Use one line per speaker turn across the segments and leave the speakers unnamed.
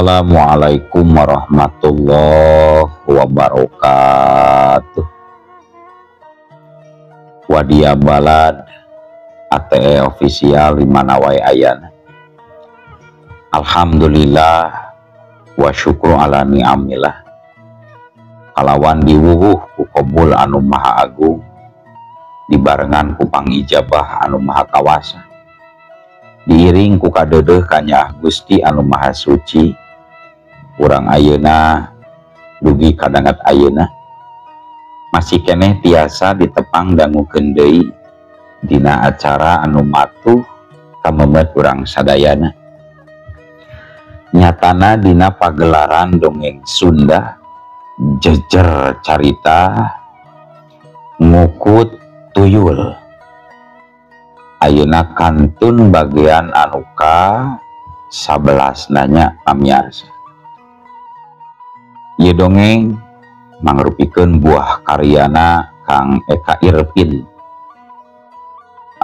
Assalamualaikum warahmatullahi wabarakatuh. Wadia balad ATE official di mana wae ayana. Alhamdulillah wa syukru ala ni'amillah. Kalawan diwuhuh ku qabul anu maha agung, dibarengan ku pangijabah anu maha kawasa, diiring ku kadeudeung ka Nyah Gusti anu maha suci, urang ayeuna dugi kadangat ayeuna masih keneh tiasa ditepang dangukeun deui dina acara anu matuh kamemet urang sadayana. Nyatana dina pagelaran dongeng Sunda jejer carita ngukut tuyul, ayeuna kantun bagian anu ka 11 nanya pamiarsa. Ieu dongeng mangrupikeun buah karyana Kang Eka Irpin.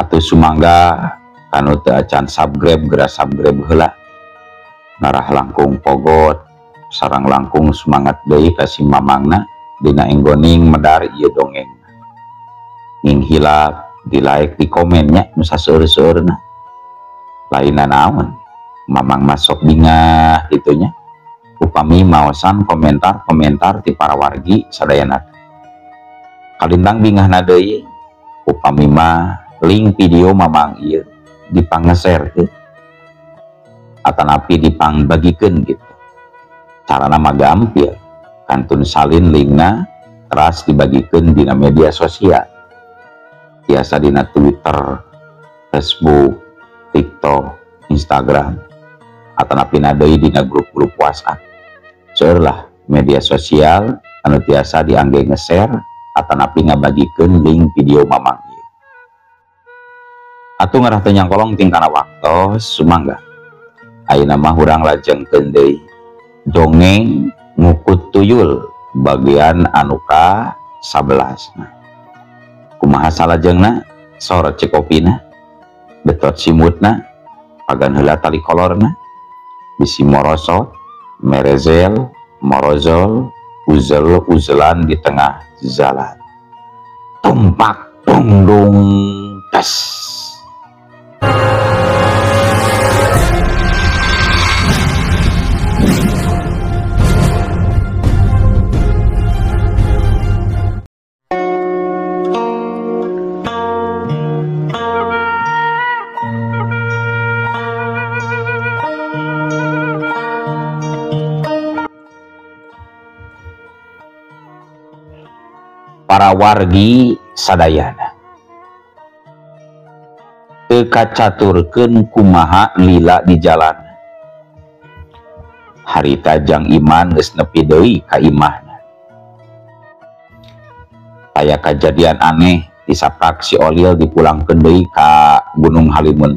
Atuh sumangga kanu teu acan subscribe geura subscribe heula, narah langkung pogot sareng langkung semangat deui ka si mamangna dina enggoning medar ieu dongeng. Nging hilap di like di komennya nu saseur-seurna lainna naon mamang masuk bingah itunya upami maosan komentar-komentar ti para wargi sadayana kalintang bingahna deui upami mah link video mamang ieu dipang-share teh atanapi dipang-bagikeun gitu. Carana mah gampil, kantun salin linkna teras dibagikeun dina media sosial, biasa dina Twitter, Facebook, TikTok, Instagram, atanapi deui dina grup-grup WhatsApp. Seueur lah media sosial anu tiasa diangge nge-share atanapi ngabagikeun link video mamang ieu. Atuh ngarah teu nyangkolong tingkana waktos sumangga ayeuna mah urang lajengkeun deui dongeng ngukut tuyul bagian anu ka 11. Kumaha salajengna sorot cekopina betot simutna pagan heula tali kolorna bisi morosot merezel morozol uzel-uzelan di tengah jalan tumpak dungdung tes. Para wargi sadayana teu kacaturkeun kumaha lila di jalan. Harita Jang Iman geus nepi deui ka imahna. Aya kajadian aneh disaprak si Olil dipulangkeun deui ka Gunung Halimun.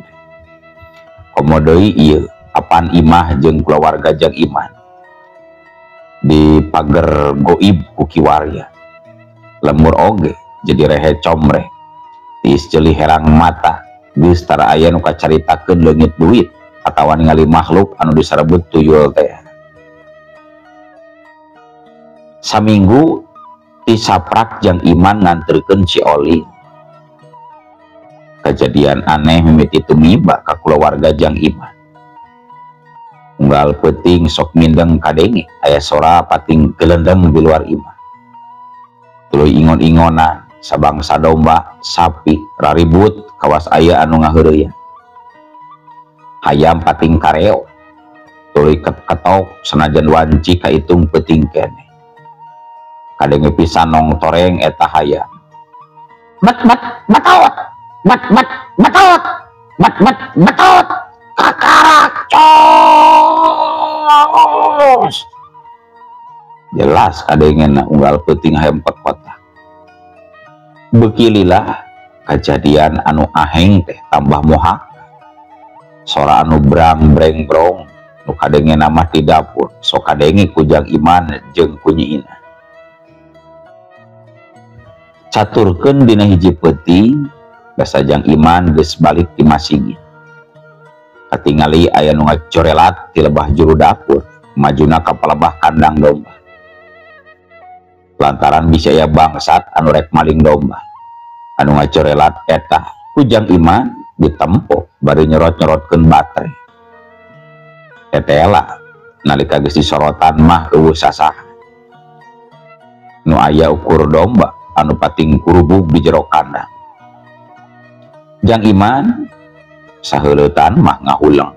Komo deui ieu apan imah jeung kulawarga Jang Iman di pager goib ku kiwarya. Lemur oge jadi rehe comre tiis ceuli herang mata geus tara aya nu kacaritakeun leungit duit atawa ningali makhluk anu disarebut tuyul teh. Saminggu ti saprak Jang Iman nganterkeun si Oli. Kejadian aneh mimiti tumiba ka kulawarga Jang Iman. Unggal peuting sok mindeng kadenge aya sora pating gelendeng di luar imah. Tuluy ingon-ingonan sabangsa domba sapi raribut kawas aya anu ngaheureuyan. Hayam pating kareo tuluy ketok sanajan wanci kaitung peuting keneh. Kadenge pisan nong toreng eta hayam. Matot. Matot. Kakarak cos. Jelas kadengena unggal peuting hempet kotak. Beuki lila kejadian anu aheng teh tambah mohak. Sora anu brang-breng-brong nu kadengena mah di dapur sok kadenge ku Jang Iman jeung ku nyiina. Caturkeun dina hiji peuting basa Jang Iman geus balik ti masigi. Katingali aya nu ngacorelat ti lebah juru dapur majuna ka palebah kandang domba. Lantaran bisa ya bangsat anu rek maling domba. Anu ngacorelat eta Ujang Iman ditempo bari nyerot-nyerotkeun baterai. Etela nalika geus disorotan mah eueuh sasaha. Nu aya ukur domba anu pating kurubug di jero kandang. Jang Iman saheuleutan mah ngahuleng.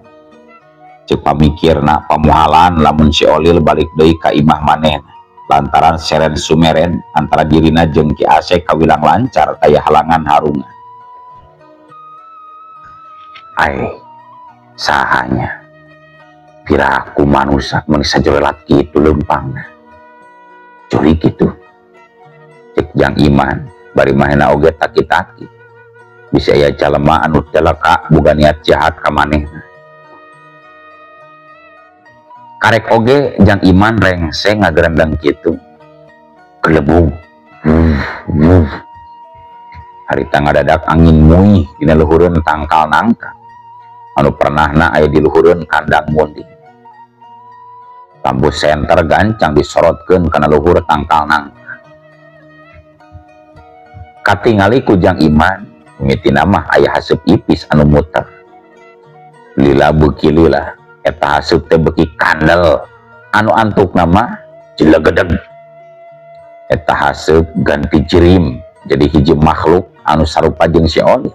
Ceuk pamikirna pamuhalan lamun si Olil balik deui ka imah manehna. Lantaran seren sumeren antara dirina jeung Ki Asep kawilang lancar aya halangan harungan. Ai sahanya piraku manusia manusia jorelat kitu leumpangna. Curi kitu. Cek Jang Iman bari mahena oge taki-taki. Bisa aya jalema anu celaka boga niat jahat ka manehna. Karek oge Jang Iman rengseng ngagerendeng kitu. Kelebung. Harita ngadadak angin muih dina luhureun tangkal nangka. Anu pernahna aya di luhureun kandang mundi. Lampu senter gancang disorotkeun kana luhur tangkal nangka. Katingali ku Jang Iman, mitina mah aya haseup ipis anu muter. Lila beuki lila. Eta haseup teh beuki kandel anu antukna mah cilegedeg. Eta haseup ganti jirim jadi hiji makhluk anu sarupa jeung si Oli.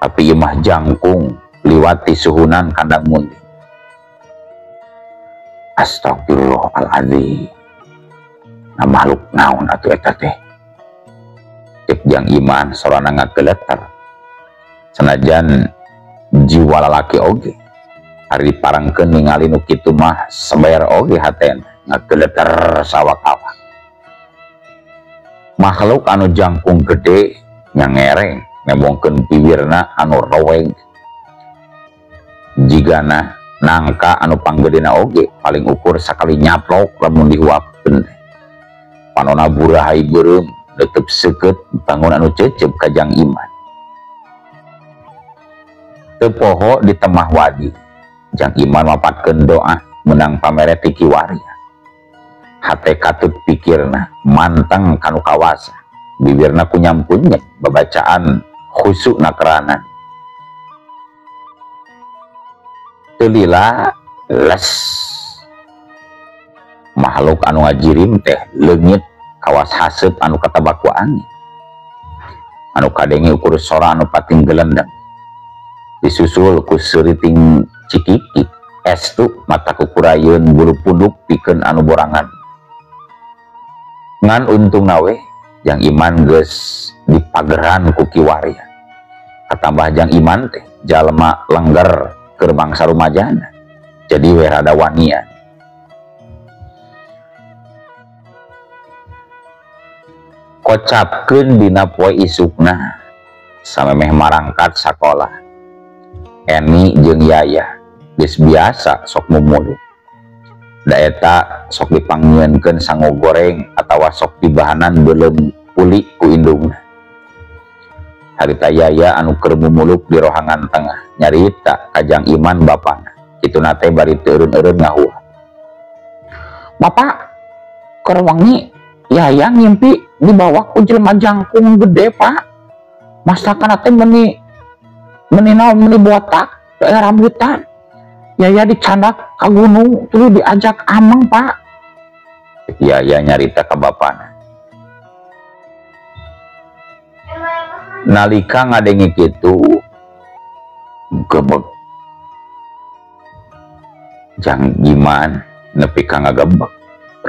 Tapi ieu mah jangkung liwati suhunan kandang mundi. Astagfirullahaladzim. Nah makhluk naon atuh eta teh? Cek Jang Iman sorana ngageleter. Sanajan jiwa lalaki oge hari diparangkeun ningali nu kitu mah sabayar oge hatena ngageleter sawak-awak. Makhluk anu jangkung gede nyangereng ngembongkeun piwirna anu roweg. Jigana nangka anu panggedena oge paling ukur sakali nyaplok lamun dihuapkeun. Panonna burahay beureum tetep seukeut bangun anu cecep ka Jang Iman. Teu poho di temah wadi. Jang Iman mapatkeun doa menang pamere ti kiwaria. Hate katut pikirna mantang kanu kawasa. Bibirna kunyam-kunyek babacaan khusyuk nakeranan. Teu lila les. Makhluk anu ngajirim teh leungit kawas haseup anu katabak ku angin. Anu kadenge ukur sora anu pating gelendeng. Disusul ku seuriting cikiki estu mata kukurayeun bulu punduk pikeun anu borangan. Ngan untung nawe Jang Iman geus dipageran ku kiwaria. Katambah Jang Iman teh jalma lengger keur bangsa rumajana. Jadi we rada wanian. Kocapkeun dina poe isukna samemeh marangkat sakola. Eni jeung Yaya geus biasa sok mumuluk. Da eta sok dipanggieunkeun sangu goreng atawa sok dibahanan beuleum uli ku indungna. Harita Yaya anu keur mumuluk di rohangan tengah nyarita ka Jang Iman bapana. Kituna teh bari teu eureun-eureun ngahuah. Bapak, keur wengi Yaya ngimpi dibawa ku jelema jangkung gede, Pak. Masakan teh meni botak daerah rambutan. Yaya dicandak ka gunung terus diajak ameng, Pak. Yaya nyarita ka bapana. Nalika ngadenge kitu gebeg Jang Iman nepi ka ngagebeg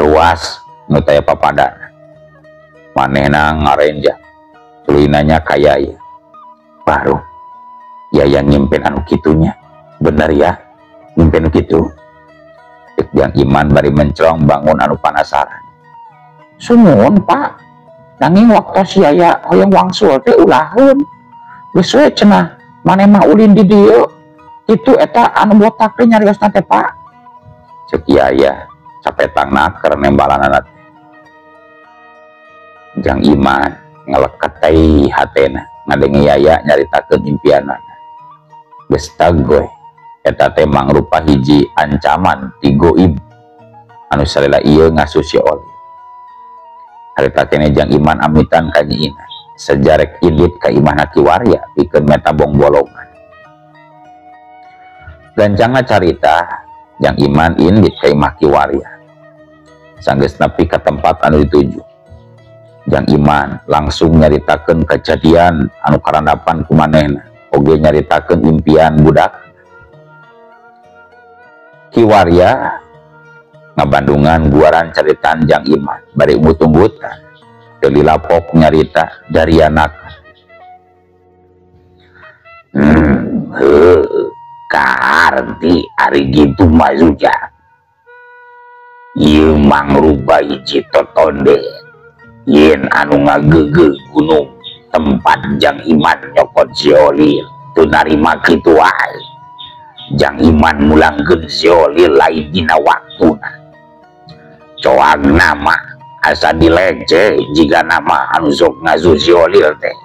ruas nu taya papadana. Manehna ngarenjak tuluy nanya ka Yaya. Baru Yaya ngimpen anu kitunya. Bener ya? Ngimpen kitu? Jang Iman bari mencrong bangun anu panasaran. Sumuhun, Pak. Nanging waktu si Yaya hoyong wangsul teh ulahun. Geus we cenah maneh mah ulin di dieu. Kitu eta anu botak teh nyariosna teh, Pak. Cek Yaya capetang naker nembalanana teh. Jang Iman ngeleket teh hatena ngadenge Yaya nyaritakeun impianana. Geus tagoy eta teh mangrupa hiji ancaman ti goib anu salila ieu ngasuh si Oli. Harita kene Jang Iman amitan ka Nyi Ina sejarek indit ka imahna kiwarya pikeun meta bong bolongan. Gancangna carita Jang Iman indit ka imah kiwarya. Sanggeus nepi ka tempat anu dituju, Jang Iman langsung nyaritakeun kejadian anu karandapan ku manehna, oge nyaritakeun impian budak. Kiwarya ngabandungan guaran caritaan Jang Iman bari umut-umutan teu lilapok nyarita dari anak. Karti ari gitu majuja. Ieu mangrupa hiji totonde yen anu ngagege gunung tempat Jang Iman nyokot si Olil teu narima kitu wae. Jang Iman mulangkeun si Olil lain dina waktuna. Coag nama asa dilece jika nama anu sok ngasuh si Olil teh.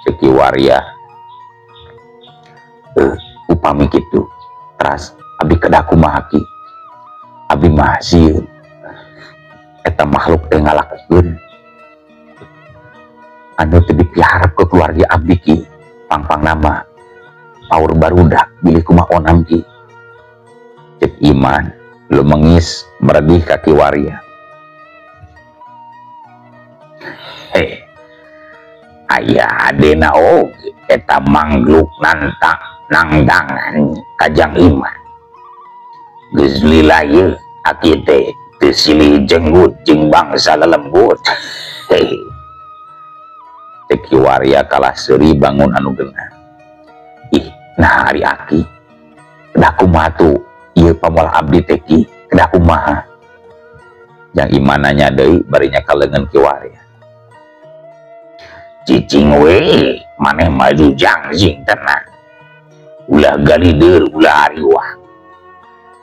Cek Kiwarya, upami kitu teras abi kedah kumaha ki. Abi mah sieun eta makhluk teh ngalakukeun anu teu dipiharep ke keluarga abdi ki, pangpang nama paur barudak bilih kumaha onam ki. Cek Iman lu mengis meredih ka Kiwarya. Aya adena oge eta mangluk nantang nangdangan ka Jang Iman. Geus lila ieu aki teh teu silih jenggut jeung bangsa lelembut. Cek Kiwarya kalah seuri bangun anu geunah. Ih, nah ari aki. Kedah kumaha tuh ieu pamoal abdi teh ki, kedah kumaha? Jang Iman nanya deui bari nya ka leungeun Kiwarya. Cicing we, maneh maju jangjing tenang. Ulah galideur ulah ariwah.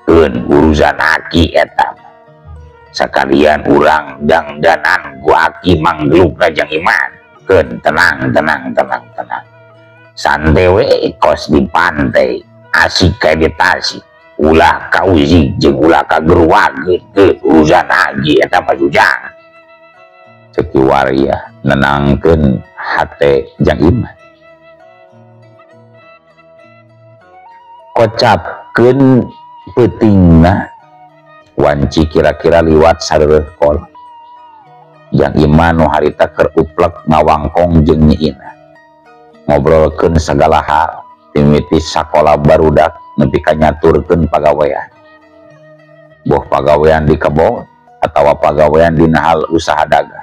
Keun urusan aki eta. Sakalian urang dangdanan gua aki manggeluk ka Jang Iman. Keun tenang. Santai we kos di pantai, asik kae di tasik. Ulah kauzi jeung ulah kageruwageun keun urusan aki eta majujang. Cek Kiwarya nenangkeun hate Jang Iman. Kocapkeun peutingna wanci kira-kira liwat sareureut kol. Jang Iman nu harita keur uplek ngawangkong jeung Nyi Ina. Ngobrolkeun sagala hal mimiti sakola barudak nepi ka nyaturkeun pagawean. Boh pagawean di kebon atawa pagawean dina hal usaha dagang.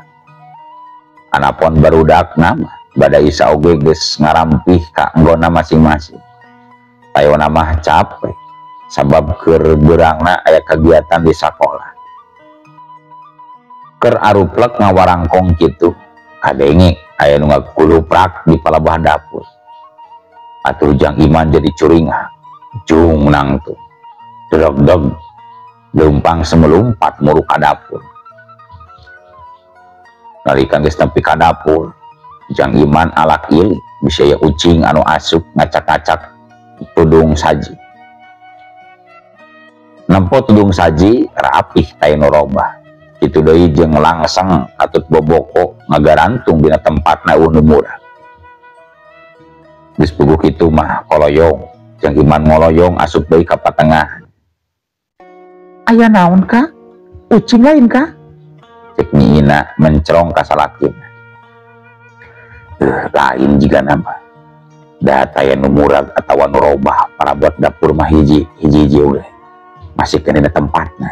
Anapun barudak nama badai saoge geus ngarampih ka anggona masing-masing. Tayona mah capek sabab keur beurangna aya kegiatan di sakola. Keur aruplek ngawarangkong kitu kadenge aya nu ngakuluprak di palebah dapur. Atuh Jang Iman jadi curingah jung nangtu deg-deg leumpang semelumpat muru ka dapur. Nalika geus nepi ka dapur, Jang Iman alak ieu bisa ya ucing anu asup ngacak-ngacak tudung saji. Nempo tudung saji rapih tae nu robah. Kitu deui jeung langseng atut boboko ngagarantung dina tempatna nu murah. Geus puguh kitu mah koloyong, Jang Iman ngoloyong asup deui ka patengahan. Aya naon ka? Ucing lain ka? Cek Nyi Ina mencerong ka salakina. Lain jiga nama. Da taya nu murag atawa nu robah para buat dapur mah hiji oge. Masih kena tempatna.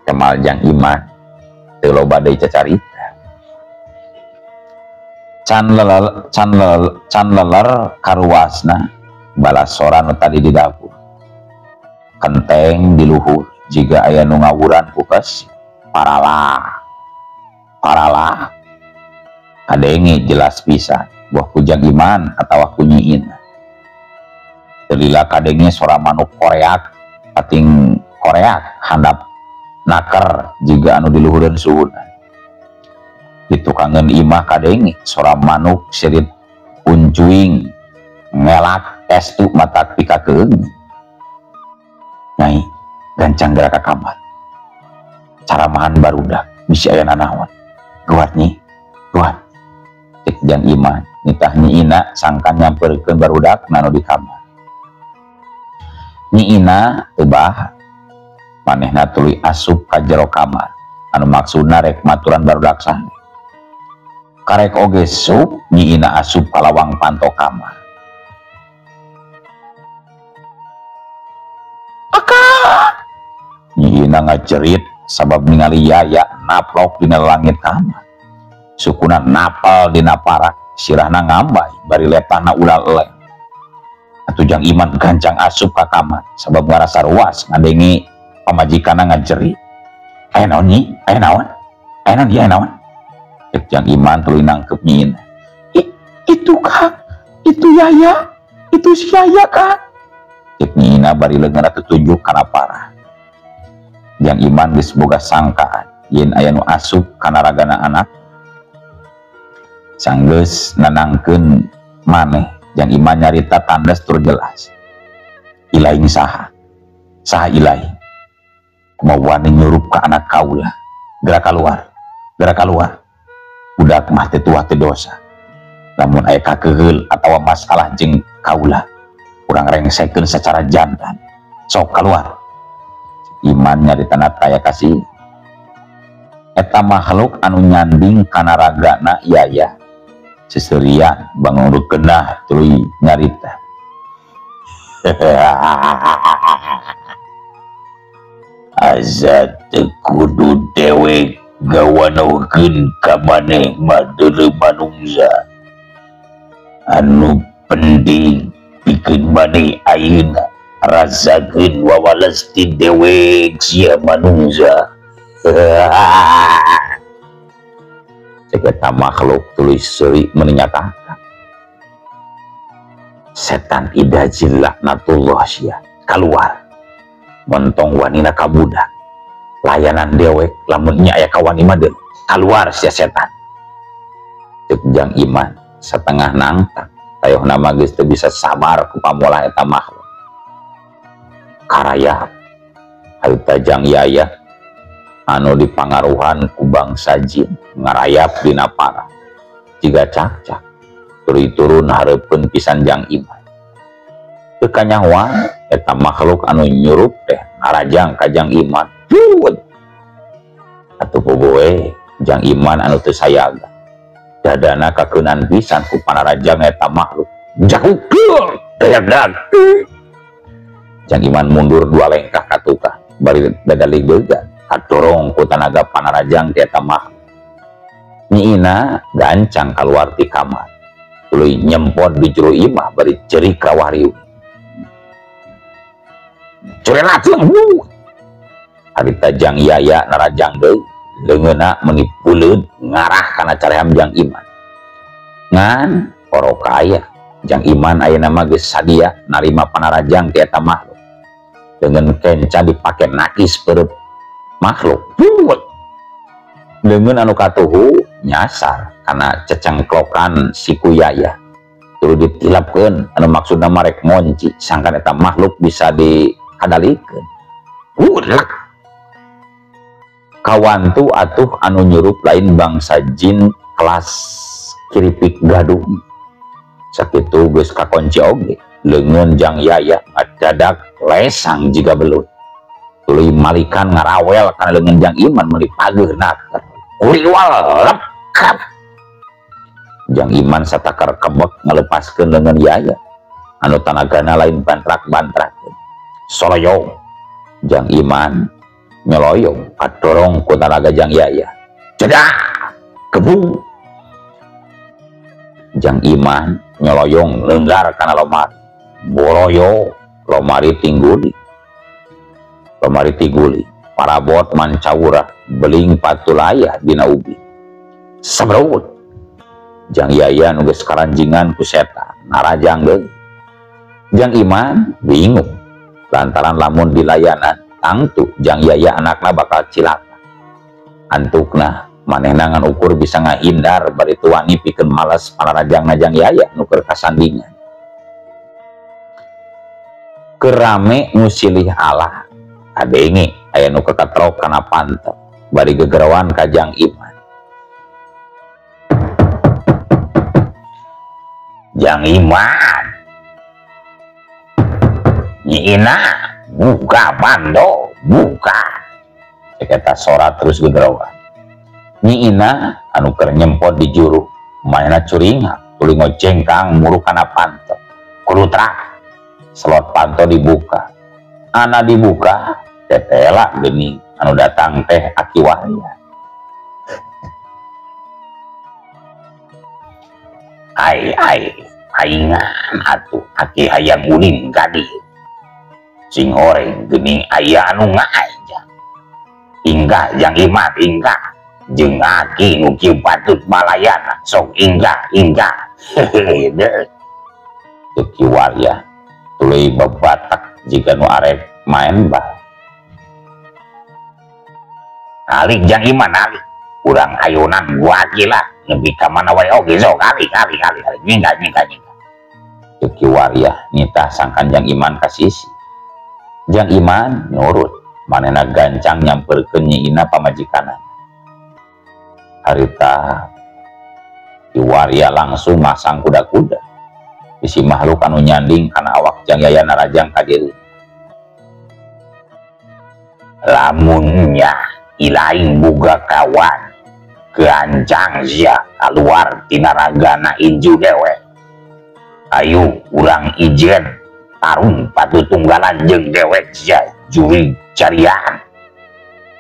Temal Jang Iman teu loba deui cacarita. Can leler karuasna balas sora nu tadi di dapur. Kenteng di luhur jiga aya nu ngawuran ku keus. Paralah kadenge jelas pisan buah ku Jang Iman atawa ku Nyi Ina. Telila kadenge sora manuk koreak pating koreak handap naker jiga anu diluhureun suhuna. Ditukangeun imah kadenge sora manuk sirit uncuing ngelak estu matak pikakeun. Nyai gancang gerak ka kamar. caramahan barudak bisi aya nanaon guat nyi guat cek Jang Iman nitah Nyi Ina sangkan nyamperkeun barudak nanu di kamar. Nyi Ina teu baha manehna tuluy asup ka jero kamar anu maksudna rek maturan barudak sahne. Karek oge sup Nyi Ina asup ka lawang panto kamar. Akang Nyi Ina ngacerit sabab ningali Yaya naplok dina langit kamar. Sukuna napal dina parak sirahna ngambay bari letahna ulah eleng. Atuh Jang Iman gancang asup ka kamar sabab ngarasa ruas ngadengi pamajikanna ngajerit. Aya naon Nyi? Aya naon? Aya naon? Aya naon? Cek Jang Iman tuluy nangkep Nyi Ina. Itu Kang, itu Yaya, itu si Yaya Kang. Cek Nyi Ina bari leungeunna tutujuk kana parah. Jang Iman geus boga sangkaan yen aya nu asup kana ragana anak. Sanggeus nanangkeun maneh Jang Iman nyarita tandas tur jelas. Ilaing saha? Saha ilaing? Kumaha nyurup ka anak kaula. Gerak keluar. Gerak keluar. Budak mah teh tuah teh dosa. Lamun aya kakeheul atawa masalah jeung kaula, urang rengsekeun secara jantan. Sok keluar. Iman nyaritana taya kasih. Eta makhluk anu nyanding kana ragana Yaya. Seserian bangun kenah tuluy nyarita. Asa teu kudu dewek gawanaukeun ka maneh mah deuleu manungsa. Anu penting pikeun maneh ayeuna rasakeun wawales ti dewek sia manungsa. Eta makhluk tuluy seuri menyatakan setan ida laknatullah sia keluar montong wanina kabudak layanan dewek lamun nya aya ka wani mah keluar sia setan. Cek Jang Iman setengah nangtak tayohna mah geus teu bisa sabar ku pamolah eta makhluk. Karaya harita Jang Yaya anu dipangaruhan ku bangsa jin ngarayap dina parah jiga cacak tuluy turun hareupeun pisan Jang Iman. Teu kanyahoan eta makhluk anu nyurup teh narajang ka Jang Iman. Atuh boboe Jang Iman anu teu sayaga dadana kakeunaan pisan ku panarajang eta makhluk. Jauh dayak. Jang Iman mundur 2 lengkah ka tukang bari dadali geugan kadorong ku tanaga panarajang ti eta makhluk. Nyi Ina gancang keluar ti kamar tuluy nyempot di jero imah bari cerik ka wariu. Curelat harita Jang Yaya narajang deui leungeunna meuni puleud ngarah kana caream Jang Iman. Ngan oroka aya Jang Iman ayeuna mah geus sadia narima panarajang ti eta makhluk. Dengan kenca dipake nakis perut makhluk. Leungeun anu katuhu nyasar karena cecengklokan siku Yaya. Tuluy ditilapkeun anu maksudna marek ngonci sangkan eta makhluk bisa dikadalikeun. Ulak. Kawantu atuh anu nyurup lain bangsa jin kelas kiripik gadung. Sakitu geus kakonci oge leungeun Jang Yaya dadak lesang jiga belut. Tuluy malikan ngarawel kana leungeun Jang Iman meuli pageurna kuriwal lekap. Jang Iman satakar kebek ngalepaskeun leungeun Yaya anu tanagana lain bantrak-bantrakeun. Soloyong Jang Iman nyoloyong kadorong ku tanaga Jang Yaya. Cedak kebu. Jang Iman nyoloyong leunggar kana lomari. Boroyo lomari tingguli. Lomari tingguli parabot mancawura beling patulaya dina ubi. Sabrut Jang Yaya nu geus karanjingan ku setan narajang deui. Jang Iman bingung lantaran lamun dilayanan tangtu Jang Yaya anakna bakal cilaka. Antukna manehna ngan ukur bisa ngahindar bari teu wani pikeun males panarajangna Jang Yaya nu keur kasandingan. Kerame nu silih Allah kadenge aya nu kekatrok kana panteu bari gegerawan ka Jang Iman. Jang Iman, Nyi Ina, buka pando, buka. Cek eta sora terus gegerawan. Nyi Ina anu keur nyempot di juru, mainna curinga, tuluy ngocengkang muru kana panto. Kulutra, slot panto dibuka. Ana dibuka, tetela geuning anu datang teh Aki Warya. Ai aingan atuh Aki hayang ulin ka dieu. Sing oreng geuning aya anu ngajak. Ingga Jang Iman, ingga. Jeung Aki nu kieu patut malayana, sok ingga. Hehehe. Aki Warya tuluy babatak jika nu arek main bal. Alik Jang Iman, alik. Urang ayunan gua gila nepi ka mana wae oge sok kali nyingga. Aki Warya nitah sangkan Jang Iman ka sisi. Jang Iman nurut, manehna gancang nyamperkeun Nyi Ina pamajikanana. Harita Aki Warya langsung masang kuda-kuda. Bisi makhluk anu nyanding kana awak Jang Yaya narajang ka diri. Lamunnya ilaing boga kawan keancang sia keluar tina ragana inju dewe. Ayo urang ijen tarung patutunggalan jeung dewek sia juri carian.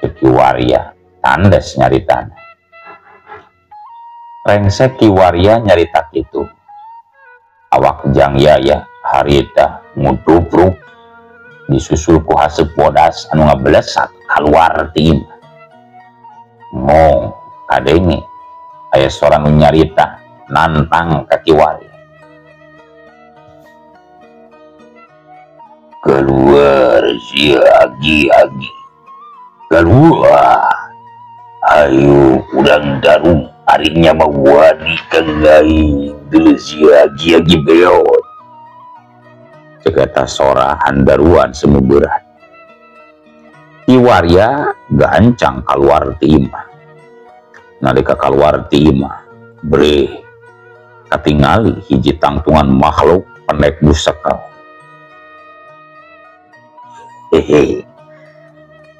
Aki Warya tandes nyaritana. Rengsek Ki Warya nyarita kitu. Awak Jang Yaya harita ngutupruk disusul ku haseup bodas anu ngabelesat kaluar ti imah. Mong kadenge aya sorang nu nyarita nantang ka Ki Warya. Keluar si Agi, keluar. Ayo udang darung harinya mawani kengai dulu si Agi beot. Cegata sora handaruan semu berat. Ki Warya gancang keluar ti imah. Nalika keluar ti imah, bre katingali hiji tangtungan makhluk pendek busekal. Hehe,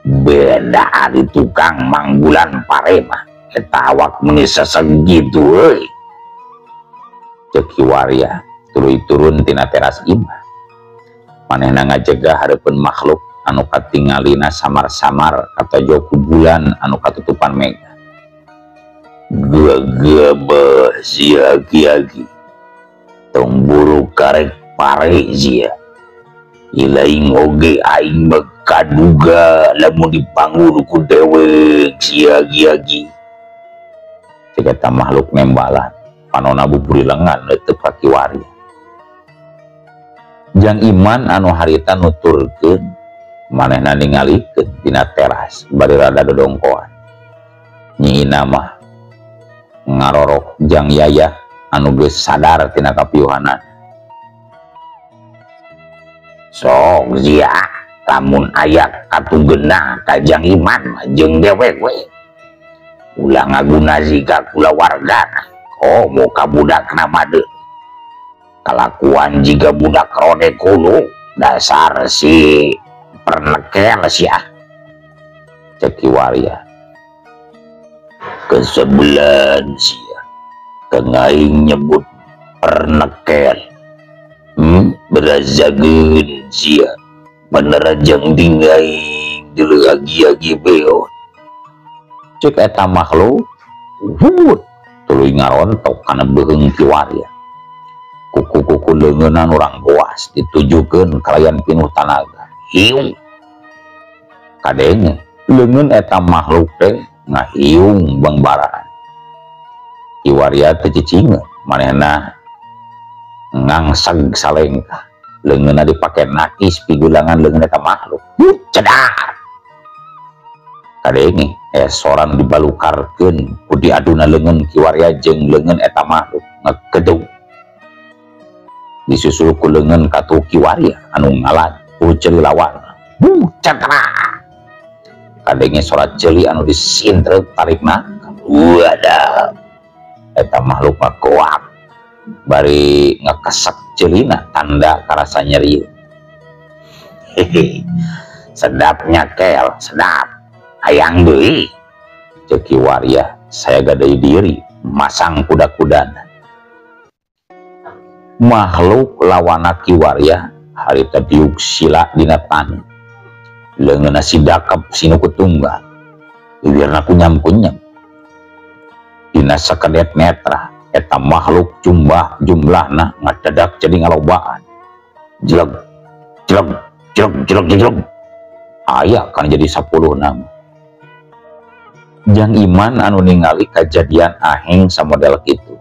beda ari tukang manggulan parema eta awak menisa segitu euy. Ceuk Ki Warya tuluy turun tina teras imah. Manehna ngajegah hareupeun makhluk anu katingalina samar-samar katojo ku bulan anu katutupan mega. Gagabah si Agi tong buru karek pare sia. Ilaing oge aing makaduga lamun dipanggul ku dewek si Agi. Cegata makhluk nembalan panona buburi lengan neuteuk ka Ki Warya. Jang Iman anu harita nuturkeun manehna ningalikeun dina teras bari rada dodongkoan. Nyi Ina mah ngarorok Jang Yaya anu geus sadar tina kapiuhanan. Sok sia lamun aya katunggeunna ka Jang Iman jeung dewek we. Ulah ngaguna zika kula wargana. Komo ka budakna made. Kalakuan jika budak rode kuno dasar si pernekel sia. Ceuk Ki Warya. Kesebelan sia. Kengaing nyebut pernekel. Berazageun sia. Bener jeung dingaing dulu Agi beot. Cek eta makhluk tuluy ngarontok kana beuheung Ki Warya. Kuku-kuku leungeunna urang goas ditujukeun kalayan pinuh tanaga. Hiung. Kadenge leungeun eta makhluk teh ngahiung bangbaraan. Ki Warya teu cicingeun manehna ngangseg salengkah. Leungeunna dipake nakis pigulangan leungeun eta makhluk. Cedar. Kadenge soran dibalukarkeun ku diaduna leungeun Ki Warya jeung leungeun eta makhluk ngakedung. Disusul ku leungeun katu Ki Warya anu ngalan ku ceri lawan. Cakra. kadenge suara celi anu disintrek tarikna. Wadah, eta makhluk mah kuat bari ngekesek celina tanda karasa nyeri. Hehe, sedapnya kel, sedap hayang deui ceuk Kiwaria. Saya gadai diri masang kuda-kudana. Makhluk lawana Kiwaria harita diuk sila dina tani, leungeunna sidakep sinu kutunggal, bibirna kunyam-kunyam. Dina sakedet netra eta makhluk jumlahna ngadedak jadi ngalobaan. Jeleg jeleg jeleg jeleg jeleg aya kan jadi 10 nama. Jang Iman anu ningali kejadian aheng samodel kitu,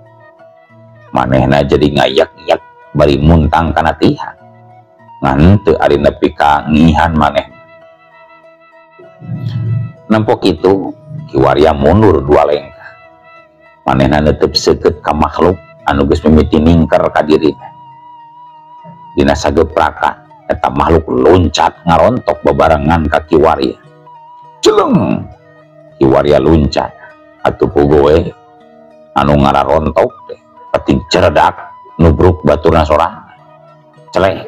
manehna jadi ngayak-yak bari muntang kana tihan, ngan teu ari nepi ka ngihan maneh. Nempok itu Kiwaria mundur 2 lengkah, manehna neuteub seukeut ka makhluk anu geus mimiti ningker ka dirina. Dina sageprakan eta makhluk loncat ngarontok bebarengan ka Kiwaria. Celeng, Kiwaria luncat atuh pugoe anu ngararontok teh pati ceredak nubruk baturna sorangan. Celeh,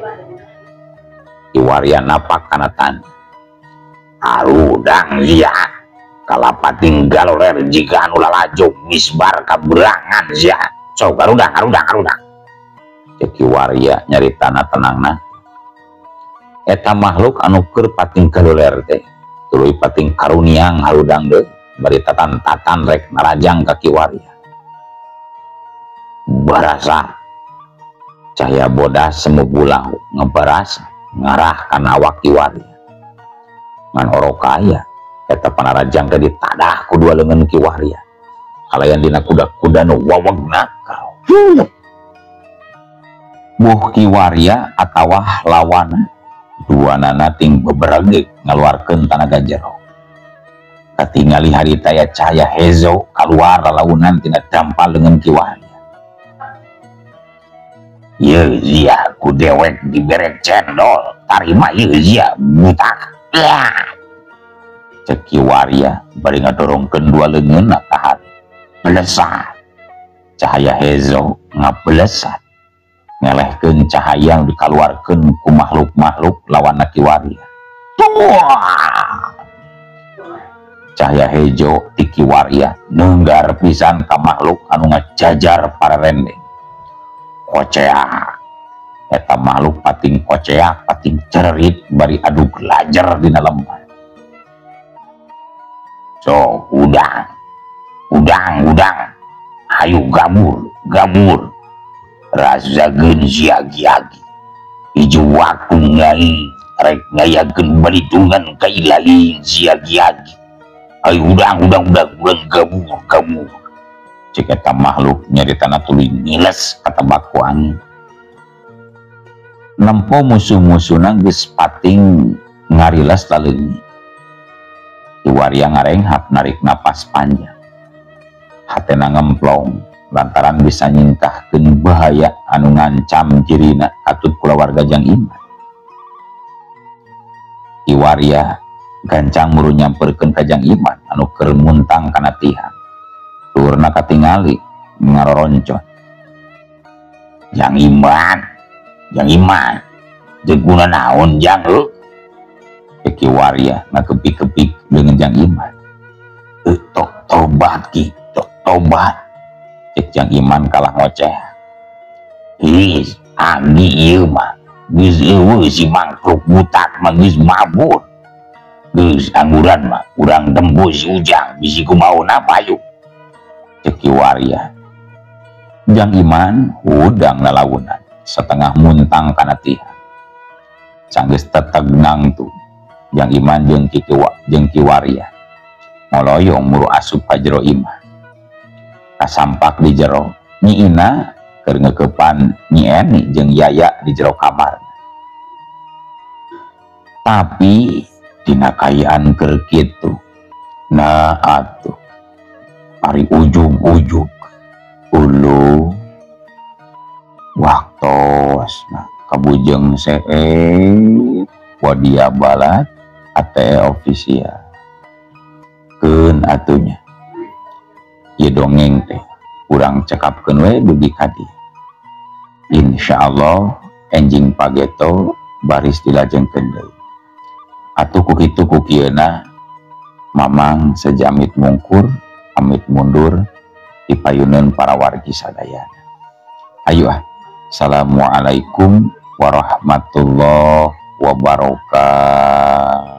Kiwaria napak kana tani. Arudang sia kalapating galorer jika anu lalajog misbar kaberangan sia. Sok arudang ceuk Kiwaria nyaritana tenangna. Eta makhluk anu keur pating galorer teh tuluy pating karuniang harudang deui bari tatan-tatan rek narajang ka Kiwaria. Barasa cahaya bodas semu bulau ngebaras ngarah kana awak Kiwaria. Ngan orokaya eta panarajang teh ditadah ku 2 leungeun Kiwaria, kalayan dina kuda-kuda nu wawegna karo. Buh Kiwaria atawah lawana duanana ting beberege ngaluarkeun tanaga jero. Katingali harita ya cahaya hezo kaluar lalaunan tina dampal leungeun Kiwaria. Ye zia ku dewek diberek cendol, tarima ye zia butak. Ceuk Kiwaria bari ngadorongkeun 2 leungeunna ka hati. Belesat cahaya hezo ngabelesat ngelehkeun cahaya yang dikaluarkeun ku makhluk-makhluk lawan Kiwaria. Cahaya hejo ti Kiwaria neunggar pisan ka makhluk anu ngajajar pararendeng. Kocea, eta makhluk pating kocea pating cerit bari adu gelajar dina lemah. So udang ayo gabur rasakeun siagi-agi hiju waktu ngai rek ngayakeun balitungan ka ilaling siagi-agi. Ayo udang gabur ceuk eta makhluk nyaritana tuluy ngiles katebak ku angin. Nempo musuh-musuhna geus pating ngariles laleungi. Kiwaria ngarenghap narik napas panjang, hatena ngemplong lantaran bisa nyingkahkeun bahaya anu ngancam dirina katut kulawarga Jang Iman. Kiwaria gancang muru nyamperkeun ka Jang Iman anu keur muntang kana tihan. Luhurna katingali ngaroroncon. Jang Iman, jeung naon Jang lu? Kiwaria ngakepik-kepik dengan Jang Iman. Tobat cek Jang Iman kalah ngoceh. Is anggi ieu mah geus eueuh si mangkruk butak mah geus mabur. Geus angguran mah urang tembus ujang bisi kumauna payu. Cek Kiwaria. Jang Iman udang lalaunan setengah muntang kana tihan. Sanggeus tetegnang tuh Jang Iman jeung Kiwaria ngoloyong muru asup ka jero imah. Kasampak di jero Nyi Ina keur ngeukepan Nyi Eni jeung Yaya di jero kamar. Tapi dina kayaan keur kitu, nah atuh ari ujug-ujug ulu waktosna kabujeng see wadia balat ate ofisial. atunya ieu dongeng teh urang cekapkeun we dugi ka dieu. Insyaallah enjing pageto baris dilajengkeun deui. Atuh kukitu kukieuna mamang sejamit mungkur amit mundur dipayuneun para wargi sadayana. Ayo Assalamualaikum warahmatullahi wabarakatuh.